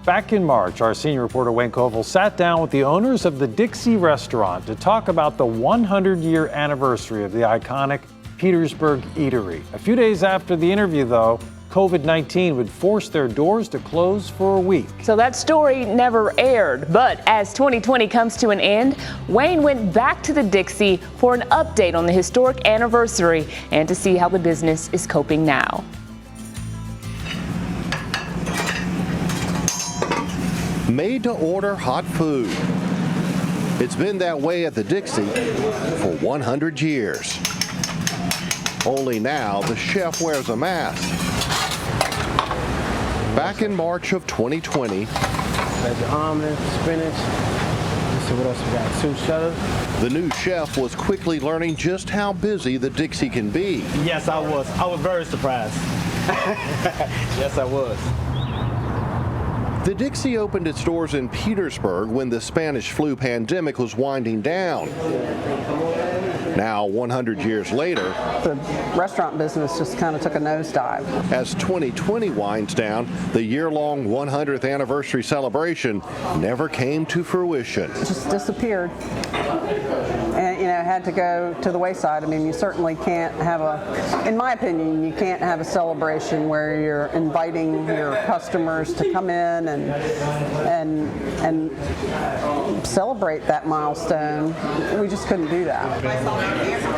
Back in March, our senior reporter Wayne Koval sat down with the owners of the Dixie restaurant to talk about the 100-year anniversary of the iconic Petersburg eatery. A few days after the interview, though, COVID-19 would force their doors to close for a week. So that story never aired, but as 2020 comes to an end, Wayne went back to the Dixie for an update on the historic anniversary and to see how the business is coping now. Made to order hot food. It's been that way at the Dixie for 100 years. Only now the chef wears a mask. Back in March of 2020, there's the omelet, spinach. Let's see what else we got. Soup shuttle. The new chef was quickly learning just how busy the Dixie can be. Yes, I was. I was very surprised. Yes, I was. The Dixie opened its doors in Petersburg when the Spanish flu pandemic was winding down. Now, 100 years later, the restaurant business just kind of took a nosedive. As 2020 winds down, the year-long 100th anniversary celebration never came to fruition. It just disappeared. And, had to go to the wayside. I mean, you certainly can't have in my opinion, you can't have a celebration where you're inviting your customers to come in and celebrate that milestone. We just couldn't do that.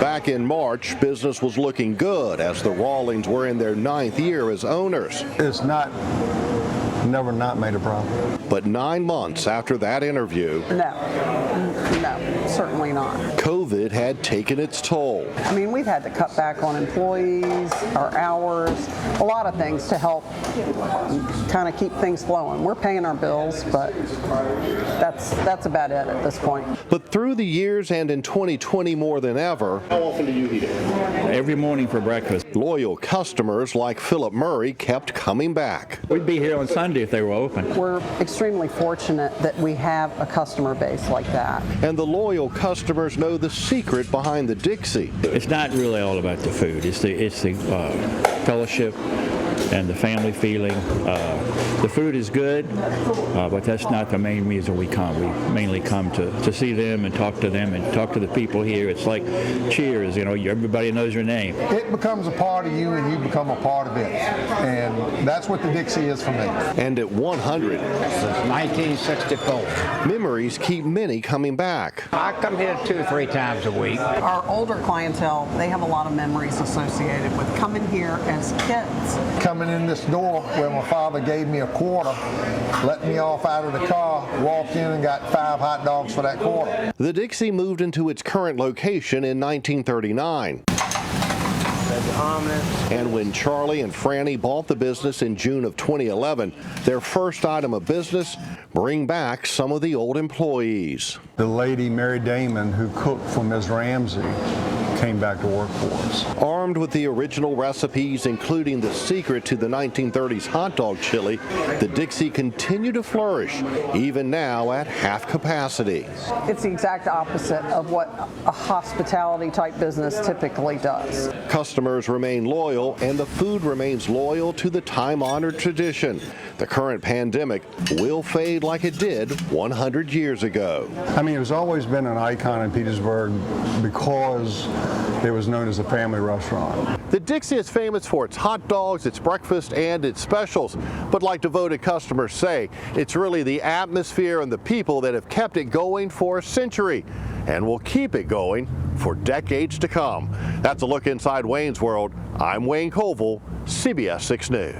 Back in March, business was looking good as the Rawlings were in their 9th year as owners. It's never not made a problem. But 9 months after that interview, no, certainly not. COVID had taken its toll. I mean, we've had to cut back on employees, our hours, a lot of things to help kind of keep things flowing. We're paying our bills, but that's about it at this point. But through the years and in 2020 more than ever, how often do you eat it? Every morning for breakfast. Loyal customers like Philip Murray kept coming back. We'd be here on Sunday if they were open. We're extremely fortunate that we have a customer base like that. And the loyal customers know the secret behind the Dixie. It's not really all about the food. It's the fellowship and the family feeling. The food is good, but that's not the main reason we come. We mainly come to see them and talk to them and talk to the people here. It's like Cheers, everybody knows your name. It becomes a part of you and you become a part of it. And that's what the Dixie is for me. And at 100, since 1964. memories keep many coming back. I come here 2 or 3 times a week. Our older clientele, they have a lot of memories associated with coming here as kids. Coming in this door where my father gave me a quarter, let me off out of the car, walked in and got 5 hot dogs for that quarter. The Dixie moved into its current location in 1939. And when Charlie and Franny bought the business in June of 2011, their first item of business, bring back some of the old employees. The lady, Mary Damon, who cooked for Ms. Ramsey, came back to work for us. Armed with the original recipes, including the secret to the 1930s hot dog chili, the Dixie continued to flourish, even now at half capacity. It's the exact opposite of what a hospitality type business typically does. Customers remain loyal and the food remains loyal to the time-honored tradition. The current pandemic will fade like it did 100 years ago. I mean, it's always been an icon in Petersburg because it was known as a family restaurant. The Dixie is famous for its hot dogs, its breakfast, and its specials. But like devoted customers say, it's really the atmosphere and the people that have kept it going for a century and will keep it going for decades to come. That's a look inside Wayne's World. I'm Wayne Koval, CBS 6 News.